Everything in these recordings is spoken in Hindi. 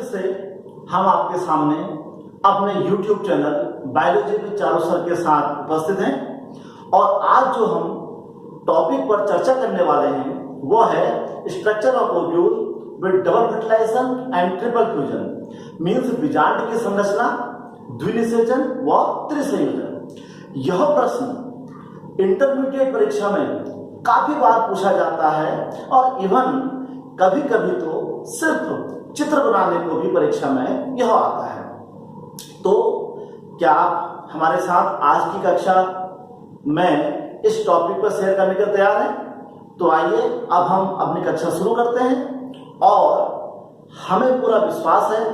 से हम आपके सामने अपने YouTube channel biology with Charu sir के साथ उपस्थित हैं और आज जो हम टॉपिक पर चर्चा करने वाले हैं वो है structure of ovule with double fertilisation and triple fusion. Means बीजांड की संरचना, द्विनिषेचन व त्रिसंयोजन। यह प्रश्न इंटरमीडिएट परीक्षा में काफी बार पूछा जाता है और इवन कभी कभी तो सिर्फ चित्र बनाने को भी परीक्षा में यह आता है। तो क्या आप हमारे साथ आज की कक्षा में इस टॉपिक पर शेयर करने के तैयार हैं? तो आइए अब हम अपनी कक्षा शुरू करते हैं और हमें पूरा विश्वास है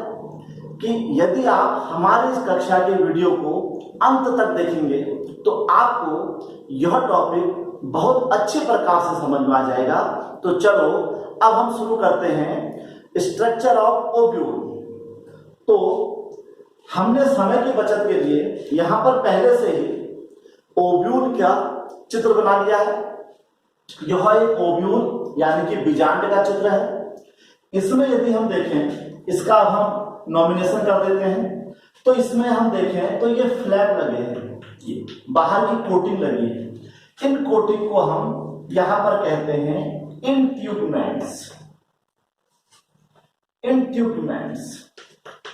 कि यदि आप हमारी इस कक्षा के वीडियो को अंत तक देखेंगे तो आपको यह टॉपिक बहुत अच्छे प्रकार से समझ में आ जाएगा। तो चलो अब हम शुरू करते हैं स्ट्रक्चर ऑफ ओव्यूल। तो हमने समय की बचत के लिए यहां पर पहले से ही ओव्यूल का चित्र बना लिया है। यह एक ओव्यूल यानी कि बीजांड का चित्र है। इसमें यदि हम देखें, इसका अब हम नॉमिनेशन कर देते हैं, तो इसमें हम देखें तो ये फ्लैप लगे हैं, ये बाहर की कोटिंग लगी है। इन कोटिंग को हम यहां पर कहते हैं इंट्यूबमेंट्स।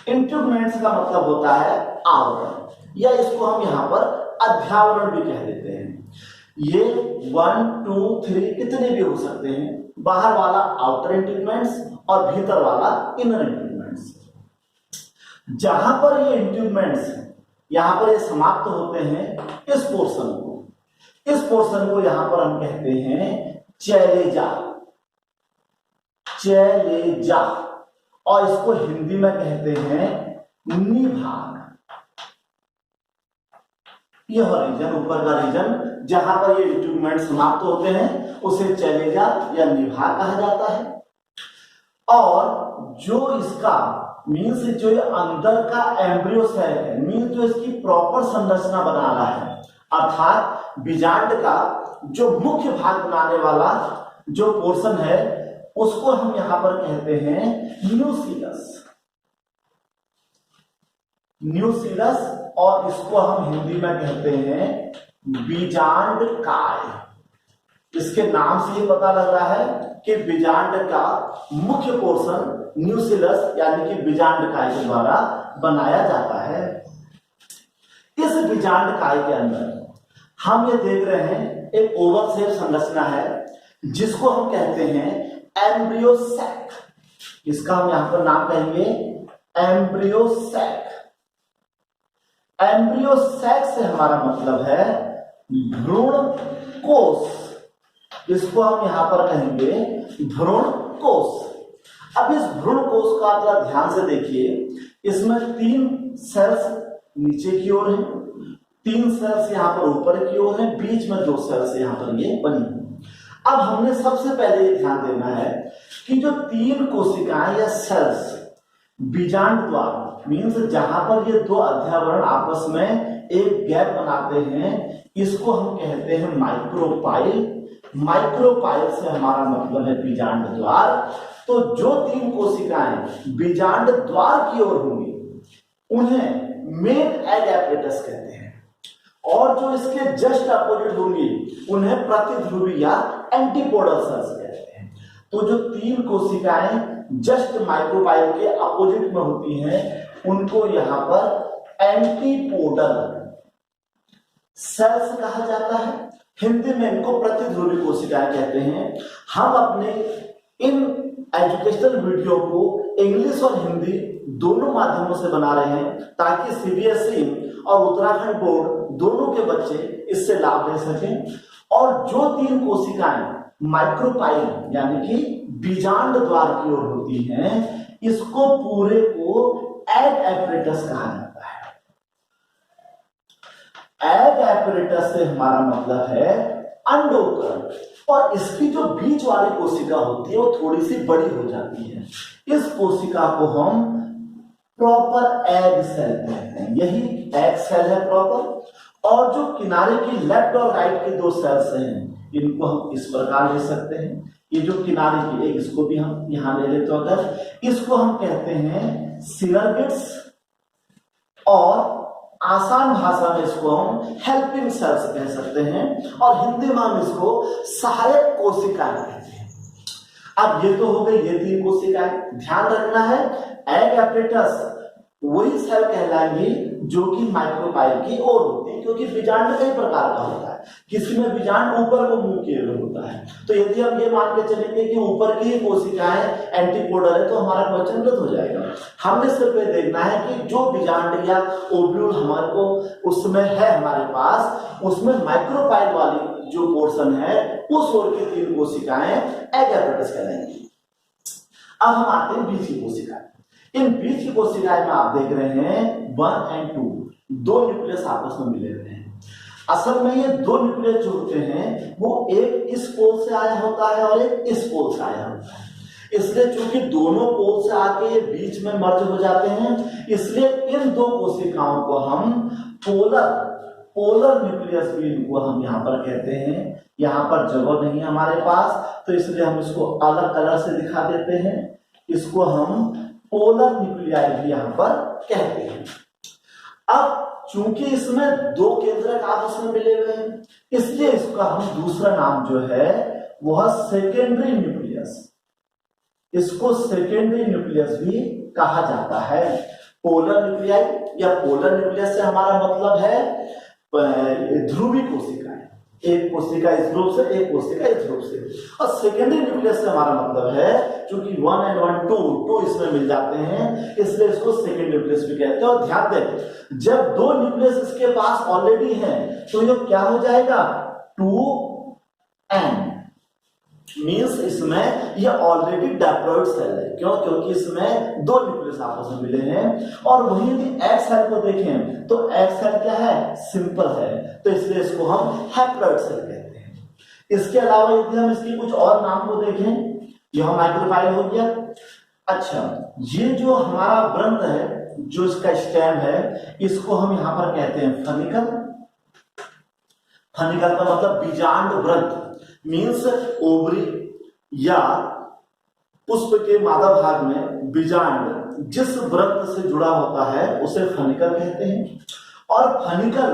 इंट्यूबमेंट्स का मतलब होता है आवरण, या इसको हम यहां पर अध्यावरण भी कह देते हैं। ये 1, 2, 3 कितने भी हो सकते हैं। बाहर वाला आउटर इंट्यूबमेंट्स और भीतर वाला इनर इंट्यूबमेंट्स। जहां पर ये इंट्यूबमेंट्स यहां पर ये समाप्त होते हैं, इस पोर्शन को यहां पर हम कहते हैं चैलेजा और इसको हिंदी में कहते हैं निभाग। यह रीजन, ऊपर का रीजन जहां पर ये इंट्यूबमेंट समाप्त होते हैं उसे चैलेजा या निभाग कहा जाता है। और जो इसका मीन्स जो ये अंदर का एम्ब्रियो सेल है, मीन्स जो इसकी प्रॉपर संरचना बना रहा है, अर्थात बीजांड का जो मुख्य भाग बनाने वाला जो पोर्शन है उसको हम यहां पर कहते हैं न्यूसीलस और इसको हम हिंदी में कहते हैं बीजांड काय। इसके नाम से ही पता लग रहा है कि बीजांड का मुख्य पोर्शन न्यूसीलस यानी कि बीजांड काय के द्वारा बनाया जाता है। इस बीजांड काय के अंदर हम ये देख रहे हैं एक ओवल शेप संरचना है जिसको हम कहते हैं एम्ब्रियो सैक। इसका हम यहां पर नाम कहेंगे एम्ब्रियो सैक। एम्ब्रियो सैक से हमारा मतलब है भ्रूण कोष। इसको हम यहां पर कहेंगे भ्रूण कोष। अब इस भ्रूण कोष का जरा ध्यान से देखिए, इसमें 3 सेल्स नीचे की ओर हैं, 3 सेल्स यहां पर ऊपर की ओर हैं, बीच में 2 सेल्स यहां पर ये बनी हुई। अब हमने सबसे पहले ये ध्यान देना है कि जो 3 कोशिकाएं या सेल्स बीजांड द्वार मीन्स जहां पर ये 2 अध्यावरण आपस में एक गैप बनाते हैं, इसको हम कहते हैं माइक्रोपाइल। माइक्रोपाइल से हमारा मतलब है बीजांड द्वार। तो जो 3 कोशिकाएं बीजांड द्वार की ओर होंगी उन्हें मेन एग एपरेटस कहते हैं, और जो इसके जस्ट अपोजिट होंगी उन्हें प्रतिध्रुवी या एंटीपोडल सेल्स कहते हैं। तो जो 3 कोशिकाएं जस्ट माइक्रोपाइल के अपोजिट में होती हैं उनको यहां पर एंटीपोडल सेल्स कहा जाता है। हिंदी में इनको प्रतिध्रुवी कोशिकाएं कहते हैं। हम अपने इन एजुकेशनल वीडियो को इंग्लिश और हिंदी दोनों माध्यमों से बना रहे हैं ताकि सीबीएसई और उत्तराखंड बोर्ड दोनों के बच्चे इससे लाभ ले सकें। और जो 3 कोशिकाएं माइक्रोपाइल यानी कि बीजांड द्वार की ओर होती हैं, इसको पूरे को एग एपरेटस कहा जाता है। एग एपरेटस से हमारा मतलब है अंडोत्तरण, और इसकी जो बीच वाली कोशिका होती है वो थोड़ी सी बड़ी हो जाती है। इस कोशिका को हम प्रॉपर एग सेल कहते हैं। यही एग सेल है प्रॉपर। और जो किनारे की लेफ्ट और राइट के दो सेल्स हैं इनको हम इस प्रकार ले सकते हैं। ये जो किनारे की एक, इसको भी हम यहां ले लेते तो अगर इसको हम कहते हैं सिनर्गिड्स, और आसान भाषा में इसको हम हेल्पिंग सेल्स कह सकते हैं, और हिंदी में हम इसको सहायक कोशिकाएं कहते हैं। अब ये तो हो गई ये तीन कोशिकाएं। ध्यान रखना है एग एपरेटस वही सेल कहलाएंगी जो कि माइक्रोपाइल की ओर होती है, क्योंकि बीजांड कई प्रकार का होता है, किसी में बीजांड ऊपर को मुंह किए हुए होता है। तो यदि हम ये मान के चलेंगे कि ऊपर की कोशिकाएं एंटीपोडल है तो हमारा क्वेश्चन गलत हो जाएगा। हमने सिर्फ ये देखना है कि जो बीजांड या ओव्यूल हमारे को उसमें है हमारे पास, उसमें माइक्रोपाइल वाली जो पोर्शन है उस ओर की तीन कोशिकाएं एग एपरेटस कहलाएंगी। अब हम आते हैं बीच की कोशिकाएं। इन बीच की कोशिकाएं में आप देख रहे हैं 1 और 2 दो न्यूक्लियस आपस में मिले हुए हैं। असल में ये दो न्यूक्लियस जो होते हैं वो एक इस पोल से आया होता है और एक इस पोल से आया होता है। इसलिए चूंकि दोनों पोल से आके ये बीच में मर्ज हो जाते हैं, इसलिए इन दो कोशिकाओं को हम पोलर न्यूक्लियस भी इनको हम यहाँ पर कहते हैं। यहाँ पर जगह नहीं है हमारे पास, तो इसलिए हम इसको अलग कलर से दिखा देते हैं। इसको हम पोलर न्यूक्लियाई भी यहां पर कहते हैं। अब चूंकि इसमें दो केंद्रक आपस में मिले हुए हैं, इसलिए इसका हम दूसरा नाम जो है वह सेकेंडरी न्यूक्लियस, इसको सेकेंडरी न्यूक्लियस भी कहा जाता है। पोलर न्यूक्लियाई या पोलर न्यूक्लियस से हमारा मतलब है ध्रुवीय कोशिकाएं, एक कोशिका इस ध्रुव से एक कोशिका इस ध्रुव से। और सेकेंडरी न्यूक्लियस से हमारा मतलब है क्योंकि 1 और 1 2 इसमें मिल जाते हैं, इसलिए इसको सेकेंडरी न्यूक्लियस भी कहते हैं। और ध्यान दें जब दो न्यूक्लियस इसके पास ऑलरेडी हैं तो ये क्या हो जाएगा 2n, मींस इसमें ये ऑलरेडी डायप्लॉइड सेल है। क्यों? क्योंकि इसमें दो न्यूक्लियस आपस में मिले हैं। और वहीं यदि एग सेल को देखें तो एग सेल क्या है? सिंपल है, तो इसलिए इसको हम हैप्लॉइड सेल कहते हैं। इसके अलावा यदि हम इसकी कुछ और नाम को देखें, यह माइक्रोपाइल हो गया। अच्छा, ये जो हमारा वृंत है, जो इसका स्टेम है, इसको हम यहां पर कहते हैं फनिकल। फनिकल का मतलब बीजांड वृंत, मीन्स ओवरी या पुष्प के मादा भाग में बीजांड जिस वृंत से जुड़ा होता है उसे फनिकल कहते हैं। और फनिकल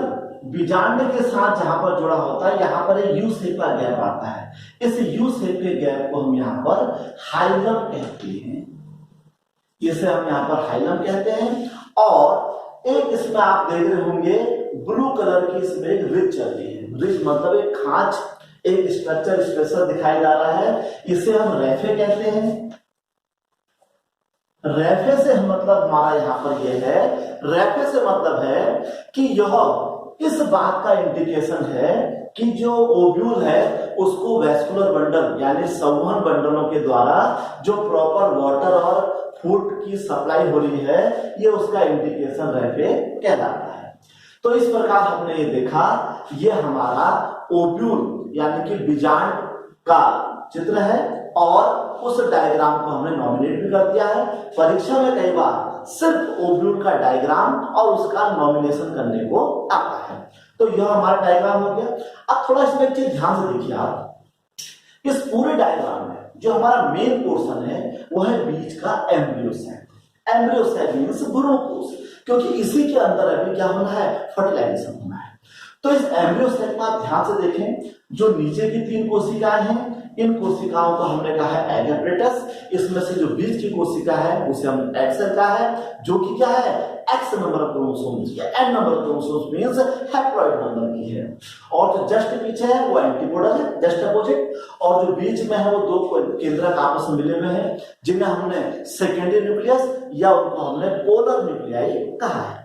बीजांड के साथ जहां पर जुड़ा होता है, यहां पर एक यू शेप का गैप आता है। इस यू शेप के गैप को हम यहां पर हाइलम कहते हैं, इसे हम यहां पर हाइलम कहते हैं। और एक इसमें आप देख रहे होंगे ब्लू कलर की इसमें एक रिज चल रही है। रिज मतलब एक खांच, एक स्ट्रक्चर स्ट्रेचर दिखाई जा रहा है, इसे हम रेफे कहते हैं। रेफे से मतलब हमारा यहां पर यह है, रेफे से मतलब है कि यह इस बात का इंडिकेशन है कि जो ओव्यूल है उसको वेस्कुलर बंडल यानी संवहन बंडलों के द्वारा जो प्रॉपर वाटर और फूड की सप्लाई हो रही है, ये उसका इंडिकेशन रेफे कहलाता है। तो इस प्रकार हमने ये देखा, ये हमारा ओव्यूल यानी कि बीजांड का चित्र है और उस डायग्राम को हमने नॉमिनेट भी कर दिया है। परीक्षा में कई बार सिर्फ ओव्यूल का डायग्राम और उसका नॉमिनेशन करने को आता है। तो यह हमारा डायग्राम हो गया। अब थोड़ा इसमें एक चीज ध्यान से देखिए आप, इस पूरे डायग्राम में जो हमारा मेन पोर्शन है वो है बीच का embryo cell. Embryo cell means भ्रूणकोश, क्योंकि इसी के अंदर अभी क्या होना है? फर्टिलाइजेशन होना है। तो इस एम्ब्रियो सेल को आप ध्यान से देखें, जो नीचे की तीन कोशिकाएं हैं, इन कोशिकाओं को हमने कहा है एग एपरेटस। इसमें से जो बीच की कोशिका है उसे हम एग सेल कहा है, जो कि क्या है? एक्स नंबर ऑफ क्रोमोसोम्स या N number of chromosomes means haploid number की है। और जो जस्ट पीछे है वो एंटीपोडल है, जस्ट अपोजिट। और जो बीच में है वो दो केंद्रक आपस में मिले हुए हैं, जिन्हें हमने सेकेंडरी न्यूक्लियस या उनको हमने पोलर न्यूक्लियाई कहा है।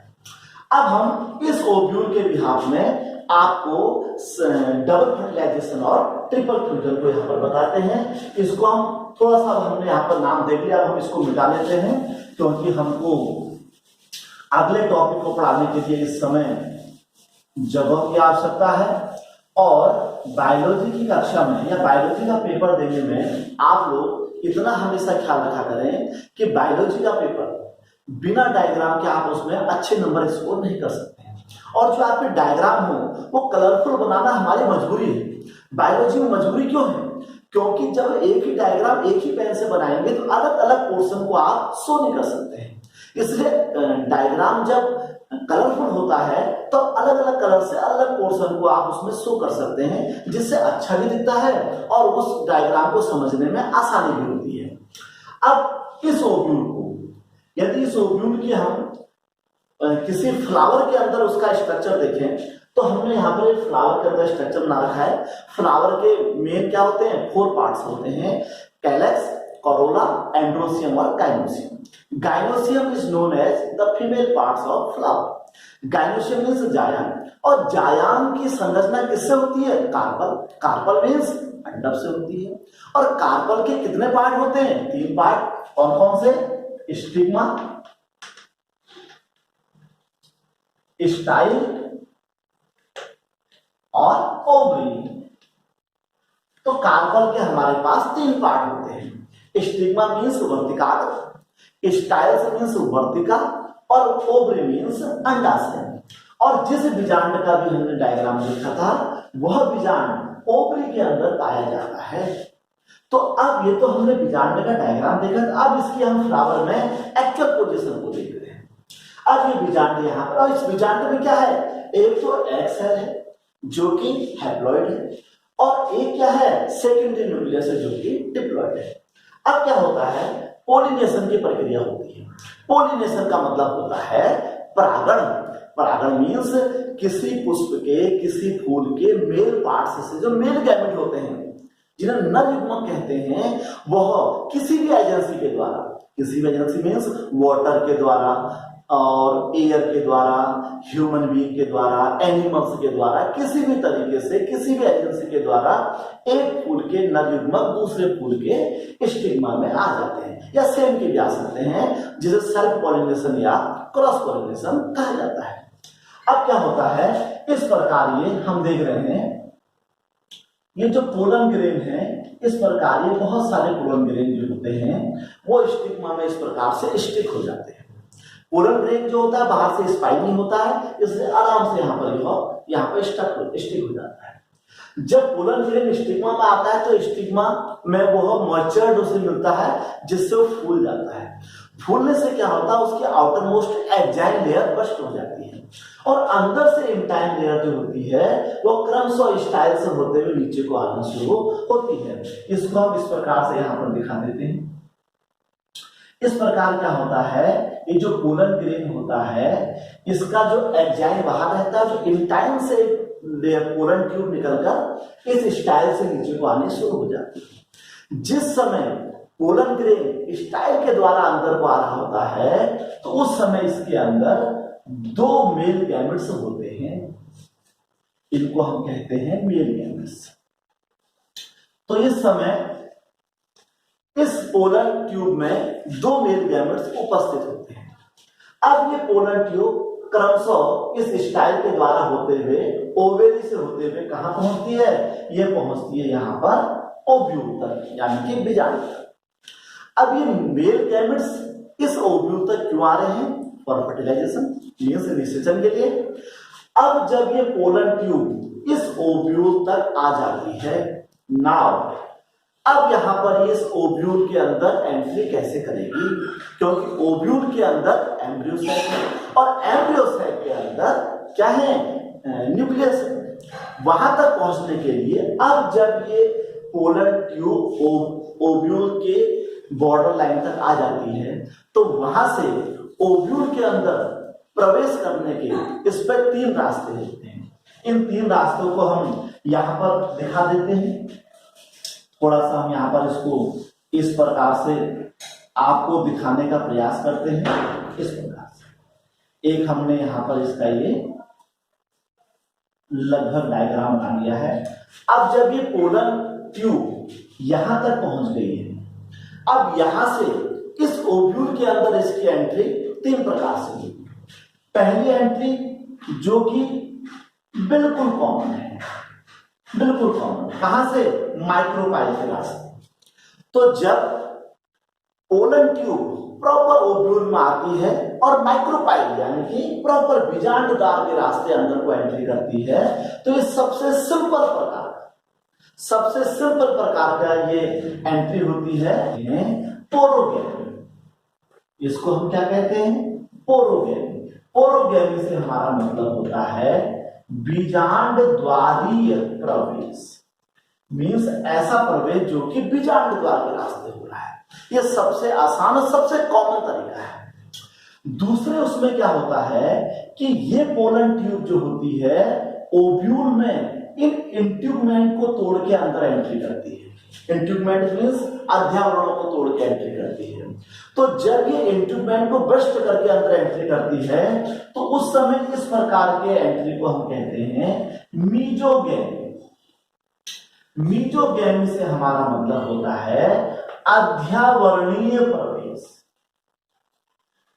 अब हम इस ओव्यूल के बिहाफ में आपको डबल फर्टिलाइजेशन और ट्रिपल फ्यूजन को यहाँ पर बताते हैं। इसको हम थोड़ा सा हमने यहाँ पर नाम देख लिया, अब हम इसको मिटा लेते हैं क्योंकि हमको अगले टॉपिक को पढ़ाने के लिए इस समय जगह की आवश्यकता है। और बायोलॉजी की कक्षा में या बायोलॉजी का पेपर देने में आप लोग इतना हमेशा ख्याल रखा करें कि बायोलॉजी का पेपर बिना डायग्राम के आप उसमें अच्छे नंबर स्कोर नहीं कर सकते हैं। और जो आपके डायग्राम हो वो कलरफुल बनाना हमारी मजबूरी है। बायोलॉजी में मजबूरी क्यों है? क्योंकि जब एक ही डायग्राम एक ही पेन से बनाएंगे तो अलग अलग पोर्शन को आप शो नहीं कर सकते हैं। इसलिए डायग्राम जब कलरफुल होता है तो अलग अलग कलर से अलग पोर्शन को आप उसमें शो कर सकते हैं, जिससे अच्छा भी दिखता है और उस डायग्राम को समझने में आसानी भी होती है। अब इस ओव्यूल को, यदि इस ओव्यूल की हम किसी फ्लावर के अंदर उसका स्ट्रक्चर देखें तो हमने यहाँ पर एक फ्लावर के अंदर स्ट्रक्चर बना रखा है। फ्लावर के मेन क्या होते हैं? 4 पार्ट्स होते हैं, कैलेक्स, कोरोला, एंड्रोसियम और gynoecium. Gynoecium is known as the female parts of flower. Gynoecium means जायान, और जायान की संरचना किससे होती है? कार्पल। कार्पल मीन्स अंडक से होती है। और कार्पल के कितने पार्ट होते हैं? 3 पार्ट। कौन कौन से? स्टिग्मा, स्टाइल और ओवरी। तो कार्पल के हमारे पास 3 पार्ट होते हैं। स्टिग्मा मीन्स वर्तिकाल, स्टाइल मीन्स वर्तिका और ओवरी मीन्स अंडाशय। और जिस बीजांड का भी हमने डायग्राम देखा था वह बीजांड ओवरी के अंदर पाया जाता है। तो अब ये तो हमने बीजांड का डायग्राम देखा था, अब इसकी हम फ्लावर में एक्चुअल पोजीशन को देख रहे हैं। अब ये बीजांड यहाँ पर, और इस बीजांड में क्या है? एक तो एग सेल है जो कि हैप्लॉइड है, और एक क्या है? सेकेंडरी न्यूक्लियस है जो कि डिप्लॉइड है। अब क्या होता है? पोलिनेशन की प्रक्रिया होती है। पोलिनेशन का मतलब होता है परागण। परागण मीन्स किसी पुष्प के, किसी फूल के मेल पार्ट्स से जो मेल गैमेट होते हैं, जिन्हें नर युग्मक कहते हैं, वह किसी भी एजेंसी के द्वारा, किसी भी एजेंसी मीन्स वाटर के द्वारा और एयर के द्वारा, ह्यूमन बीइंग के द्वारा, एनिमल्स के द्वारा, किसी भी तरीके से, किसी भी एजेंसी के द्वारा एक फूल के नर युग्मक दूसरे फूल के स्टिग्मा में आ जाते हैं, या सेम के भी आ सकते हैं, जिसे सेल्फ पॉलिनेशन या क्रॉस पॉलिनेशन कहा जाता है। अब क्या होता है? इस प्रकार ये हम देख रहे हैं, ये जो पोलन ग्रेन है, इस प्रकार ये बहुत सारे पोलन ग्रेन जो होते हैं वो स्टिग्मा में इस प्रकार से स्टिक हो जाते हैं। पोलन ग्रेन जो होता है बाहर से स्पाइनी होता है, इसलिए आराम से यहाँ पर स्टिक हो जाता है। जब पोलन ग्रेन स्टिग्मा में आता है तो स्टिग्मा में वो मॉइस्चर उसे मिलता है जिससे वो फूल जाता है। फूलने से क्या होता है? उसकी outermost exine layer burst हो जाती है और अंदर से इंटाइन लेयर जो होती है वो क्रमशः स्टाइल से होते हुए नीचे को आना शुरू होती है। इसको हम इस प्रकार से यहाँ पर दिखा देते हैं। इस प्रकार क्या होता है? ये जो पोलन ग्रेन होता है इसका जो एग्जाइल बाहर रहता है, जो इंटाइन से पोलन ट्यूब निकलकर इस स्टाइल से नीचे को आने शुरू हो जाती है। जिस समय पोलन ग्रेन स्टाइल के द्वारा अंदर को आ रहा होता है तो उस समय इसके अंदर 2 मेल गैमेट्स होते हैं, इनको हम कहते हैं मेल गैमेट्स। तो इस समय इस पोलन ट्यूब में 2 मेल गैमेट्स उपस्थित होते हैं। अब ये पोलन ट्यूब क्रमशः इस स्टाइल के द्वारा होते हुए ओवेरी से होते हुए कहां पहुंचती है? ये पहुंचती है यहां पर ओव्यूल तक, यानी कि बीजांड तक। अब ये मेल गैमेट्स इस ओव्यूल तक क्यों आ रहे हैं? फॉर फर्टिलाइजेशन, मींस निषेचन के लिए। अब जब ये पोलन ट्यूब इस ओव्यूल तक आ जाती है, नाउ अब यहां पर इस ओव्यूल के अंदर एंट्री कैसे करेगी? क्योंकि ओव्यूल के अंदर एम्ब्रियो सैक है और एम्ब्रियो सैक के अंदर क्या है? न्यूक्लियस है। वहां तक पहुंचने के लिए अब जब ये पोलन ट्यूब ओव्यूल के बॉर्डर लाइन तक आ जाती है तो वहां से ओव्यूल के अंदर प्रवेश करने के इस पर 3 रास्ते होते हैं। इन 3 रास्तों को हम यहां पर दिखा देते हैं। थोड़ा सा हम यहाँ पर इसको इस प्रकार से आपको दिखाने का प्रयास करते हैं। इस प्रकार से एक हमने यहाँ पर इसका ये लगभग डायग्राम बना लिया है। अब जब ये पोलन ट्यूब यहां तक पहुंच गई है, अब यहां से इस ओव्यूल के अंदर इसकी एंट्री 3 प्रकार से होगी। पहली एंट्री जो कि बिल्कुल कॉमन है, बिल्कुल कॉमन, कहां से? माइक्रोपाइल के रास्ते। तो जब पोलन ट्यूब प्रॉपर ओव्यूल में आती है और माइक्रोपाइल यानी कि प्रॉपर बीजांड द्वार के रास्ते अंदर को एंट्री करती है, तो ये सबसे सिंपल प्रकार का ये एंट्री होती है पोरोगैमी। इसको हम क्या कहते हैं? पोरोगैमी। पोरोगैमी से हमारा मतलब होता है बीजांड द्वारीय प्रवेश, मीन्स ऐसा प्रवेश जो कि बीजांड द्वार के रास्ते हो रहा है। यह सबसे आसान और सबसे कॉमन तरीका है। दूसरे उसमें क्या होता है कि ये पोलन ट्यूब जो होती है ओव्यूल में इन इंट्यूबमेंट को तोड़ के अंदर एंट्री करती है। इंट्यूबमेंट मीन्स अध्यावरणों को तोड़ के एंट्री करती है। तो जब ये इंट्यूबमेंट को ब्रस्ट करके अंदर एंट्री करती है तो उस समय इस प्रकार के एंट्री को हम कहते हैं मीजोगैमी। मीजोगैमी से हमारा मतलब होता है अध्यावरणीय प्रवेश।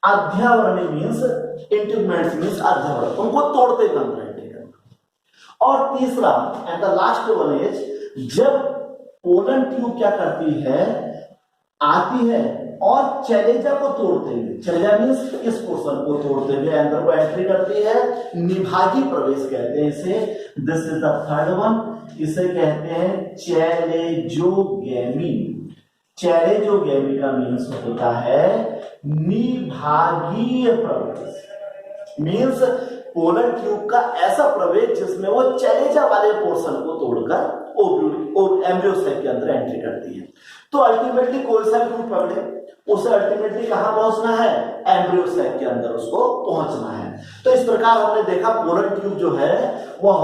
अध्यावरणीय मीन्स इंट्यूबमेंट मीन्स अध्यावरण, उनको तोड़ते हुए अंदर एंट्री करना। और तीसरा and the last one is जब पोलन ट्यूब क्या करती है, आती है और चैलेजा को तोड़ते हुए, चैलेजा मीन्स इस पोर्शन को तोड़ते हुए अंदर को एंट्री करती है, निभागी प्रवेश कहते हैं इसे। This is the third one, इसे कहते हैं चैलेजोगैमी। चैलेजोगैमी का मीन्स होता है निभागीय प्रवेश, मीन्स पोलन ट्यूब का ऐसा प्रवेश जिसमें वो चैलेजा वाले पोर्शन को तोड़कर एम्ब्रियो साइक के अंदर एंट्री करती है। तो अल्टीमेटली कोई सा भी रूट पकड़े उसे अल्टीमेटली कहां पहुंचना है? एम्ब्रियो साइक के अंदर उसको पहुंचना है। तो इस प्रकार हमने देखा पोलन ट्यूब जो है वह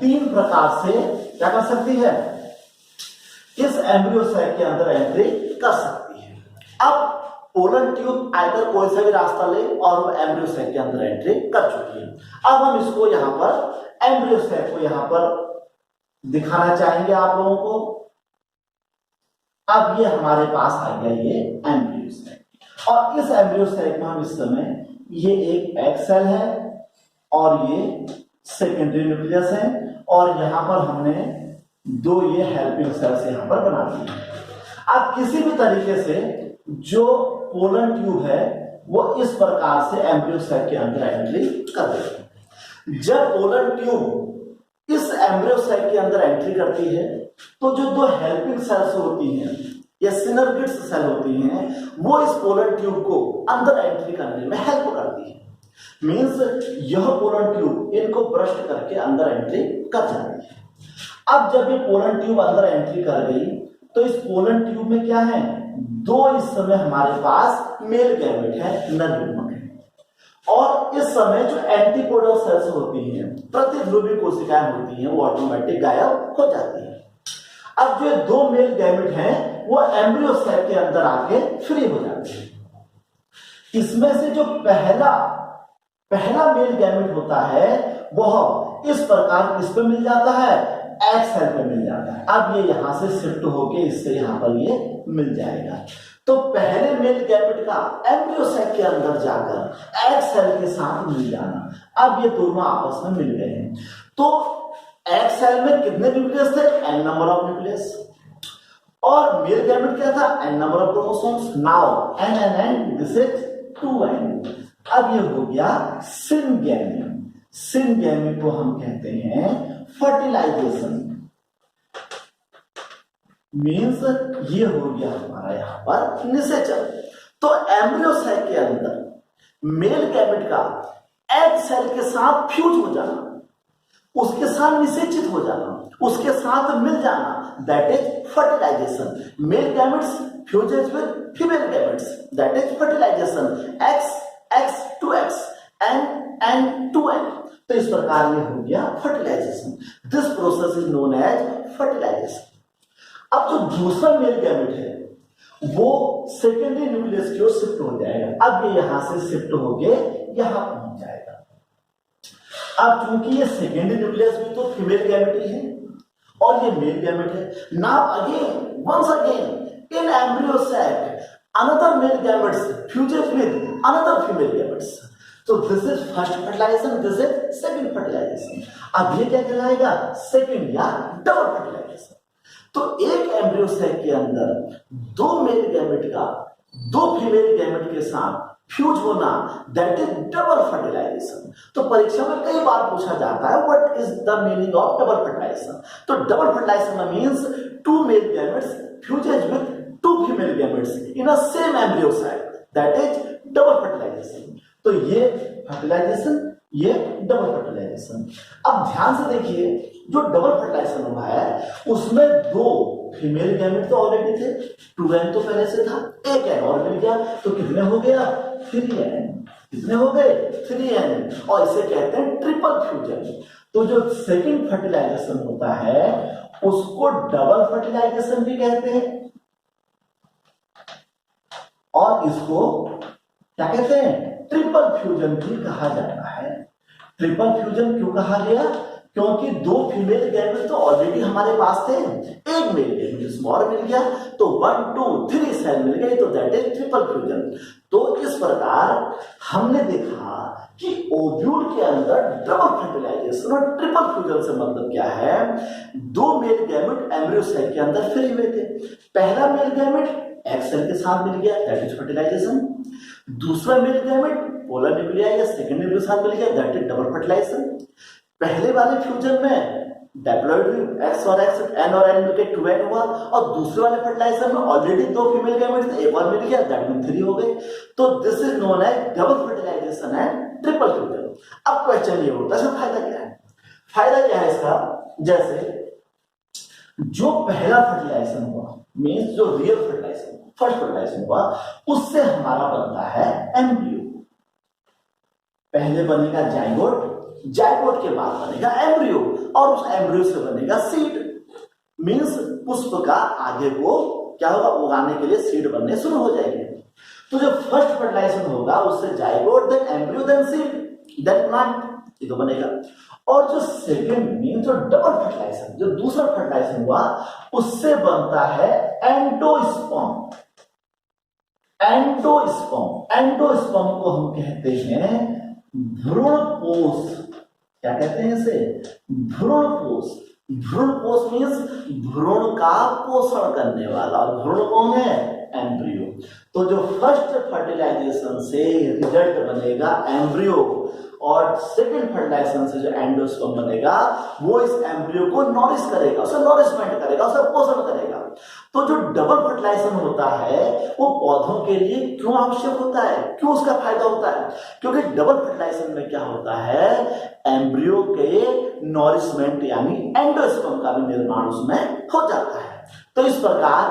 तीन प्रकार से क्या कर सकती है, इस एम्ब्रियो साइक के अंदर एंट्री कर सकती है। अब पोलन ट्यूब आइदर कोई सा भी रास्ता ले और वो एम्ब्रियो साइक के अंदर एंट्री कर चुकी है। अब हम इसको यहां पर एम्ब्रियो साइक को यहां पर दिखाना चाहेंगे आप लोगों को। अब ये हमारे पास आ गया ये एम्ब्रियो साइक, और इस एम्ब्रियो साइक में हम इस समय ये एक एग सेल है और ये सेकेंडरी न्यूक्लियस है, और यहां पर हमने दो ये हेल्पिंग सेल्स यहां पर बना दिए हैं। अब किसी भी तरीके से जो पोलन ट्यूब है वो इस प्रकार से एम्ब्रियो साइक के अंदर एंट्री कर देती है। जब पोलन ट्यूब इस एम्ब्रियो साइक के अंदर एंट्री करती है तो जो दो हेल्पिंग सेल्स होती हैं या सिनर्गिड्स सेल होती हैं वो इस पोलन ट्यूब को अंदर एंट्री करने में हेल्प करती है। मींस यह पोलन ट्यूब इनको ब्रस्ट करके अंदर एंट्री कर जाती है। अब जब ये पोलन ट्यूब अंदर एंट्री कर गई तो इस पोलन ट्यूब में क्या है, दो इस समय हमारे पास मेल गैमेट है, नर युग्मक है, और इस समय जो एंटीपोडल सेल्स होती हैं, प्रतिध्रुवी कोशिकाएं होती हैं, वो ऑटोमेटिक गायब हो जाती है। अब जो दो मेल गैमेट हैं वो एम्ब्रियो साइक के अंदर आके फ्री हो जाते हैं। इसमें से जो पहला मेल गैमेट होता है वह इस प्रकार किस पे मिल जाता है, एग सेल पे मिल जाता है। अब ये यहां से शिफ्ट होके इससे यहां पर ये मिल जाएगा। तो पहले मेल गैमेट का एम्ब्रियो साइक के अंदर जाकर एग सेल के साथ मिल जाना, अब ये दोनों आपस में मिल गए हैं। तो एग सेल में कितने न्यूक्लियस थे, n नंबर ऑफ न्यूक्लियस, और मेल गैमेट क्या था, n number of chromosomes. Now n this is 2n। अब ये हो गया सिनगैमी। सिनगैमी को हम कहते हैं फर्टिलाइजेशन, मीन्स ये हो गया हमारा यहां पर निषेचन। तो एम्ब्रियो साइक के अंदर मेल गैमेट का एग सेल के साथ फ्यूज हो जाना, उसके साथ निषेचित हो जाना, उसके साथ मिल जाना, that is fertilization. Male gametes fuses with female gametes, that is fertilization. x to x n to n। तो इस प्रकार ये हो गया fertilization. This process is known as fertilization. अब जो दूसरा मेल गैमेट है वो सेकेंडरी न्यूक्लियस की ओर शिफ्ट हो जाएगा। अब ये यहां से शिफ्ट होके यहां पहुंच जाएगा। अब चूंकि ये सेकेंडरी न्यूक्लियस भी तो फीमेल गैमेट ही है और ये मेल गैमेट है। Now again once again in embryo sac another male gametes fuses with another female gametes, so this is first fertilization, this is second fertilization। अब ये क्या कहलाएगा, सेकंड या डबल फर्टिलाइजेशन। तो एक एम्ब्रियो साइक के अंदर दो मेल गैमेट का दो फीमेल गैमेट के साथ फ्यूज होना, दैट इज डबल फर्टिलाइजेशन। तो परीक्षा में कई बार पूछा जाता है what is the meaning of double fertilisation. तो double fertilisation means two male gametes fuses with two female gametes in a same embryo site, that is double fertilisation. तो ये फर्टिलाइजेशन, ये डबल फर्टिलाइजेशन। अब ध्यान से देखिए, जो डबल फर्टिलाइजेशन हुआ है उसमें दो फीमेल गैमेट तो ऑलरेडी थे, 2n तो पहले से था, एक n और मिल गया, तो कितने हो गया 3n। कितने हो गए 3n, और इसे कहते हैं ट्रिपल फ्यूजन। तो जो सेकंड फर्टिलाइजेशन होता है उसको डबल फर्टिलाइजेशन भी कहते हैं, और इसको क्या कहते हैं, ट्रिपल फ्यूजन भी कहा जाता है। ट्रिपल फ्यूजन क्यों कहा गया, क्योंकि दो फीमेल गैमेट तो ऑलरेडी हमारे पास थे, एक मेल गैमेट स्मॉल मिल गया, तो 1 2 3 सेल मिल गए, तो दैट इज ट्रिपल फ्यूजन। तो इस प्रकार हमने देखा कि ओव्यूल के अंदर डबल फर्टिलाइजेशन और ट्रिपल फ्यूजन से मतलब क्या है, दो मेल गैमेट एम्ब्रियो सेल के अंदर फ्री हुए थे। पहला मेल गैमेट एग सेल के साथ मिल गया, दैट इज फर्टिलाइजेशन। दूसरा मिल गैमेट पोलर न्यूक्लियाई या सेकेंड न्यूक्लियस के साथ मिल गया, दैट इज डबल फर्टिलाइजेशन। पहले वाले फ्यूजन में डिप्लॉइड एक्स और एक्स, एन और एन मिलकर 2n हुआ, और दूसरे वाले फर्टिलाइजेशन में ऑलरेडी दो फीमेल गैमेट थे, एक और मिल गया, दैट मीन 3 हो गए। तो this is known as double fertilisation and triple fusion. अब क्वेश्चन ये होता है इसका फायदा क्या है। फायदा क्या है इसका, जैसे जो पहला फर्टिलाइजेशन हुआ मींस जो रियल फर्टिलाइजेशन फर्स्ट फर्टिलाइजेशन हुआ, उससे हमारा बनता है एम्ब्रियो। पहले बनेगा जाइगोट, जाइगोट के बाद बनेगा एम्ब्रियो, और उस एम्ब्रियो से बनेगा सीड। मींस पुष्प का आगे को क्या होगा, उगाने के लिए सीड बनने शुरू हो जाएंगे। तो जो फर्स्ट फर्टिलाइजेशन होगा उससे zygote, then embryo, then seed, then plant, ये तो बनेगा। और जो सेकेंड मीन जो डबल फर्टिलाइजेशन, जो दूसरा फर्टिलाइजेशन हुआ, उससे बनता है एंडोस्पर्म। एंडोस्पर्म, एंडोस्पर्म को हम कहते हैं भ्रूणपोष। क्या कहते हैं इसे, भ्रूणपोष। भ्रूणपोष मीन्स भ्रूण का पोषण करने वाला, और भ्रूण कौन है, एम्ब्रियो। तो जो फर्स्ट फर्टिलाइजेशन से रिजल्ट बनेगा एम्ब्रियो, और सेकंड फर्टिलाइजेशन से जो एंडोस्पर्म बनेगा वो इस एम्ब्रियो को नॉरिश करेगा, उसे नॉरिशमेंट करेगा, उसे पोषण करेगा। तो जो डबल फर्टिलाइजेशन होता है वो पौधों के लिए क्यों आवश्यक होता है, क्यों उसका फायदा होता है, क्योंकि डबल फर्टिलाइजेशन में क्या होता है, एम्ब्रियो के नॉरिशमेंट यानी एंडोस्पर्म का भी निर्माण उसमें हो जाता है। तो इस प्रकार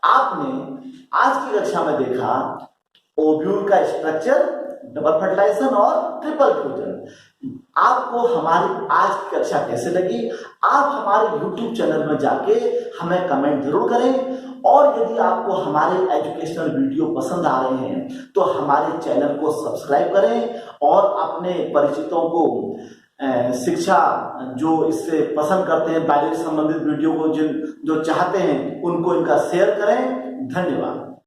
आपने आज की कक्षा में देखा ओव्यूल का स्ट्रक्चर, डबल फर्टिलाइजेशन और ट्रिपल फ्यूजन। आपको हमारी आज की कक्षा कैसे लगी, आप हमारे YouTube चैनल में जाके हमें कमेंट जरूर करें, और यदि आपको हमारे एजुकेशनल वीडियो पसंद आ रहे हैं तो हमारे चैनल को सब्सक्राइब करें, और अपने परिचितों को शिक्षा जो इससे पसंद करते हैं बायोलॉजी संबंधित वीडियो को, जो चाहते हैं उनको इनका शेयर करें। धन्यवाद।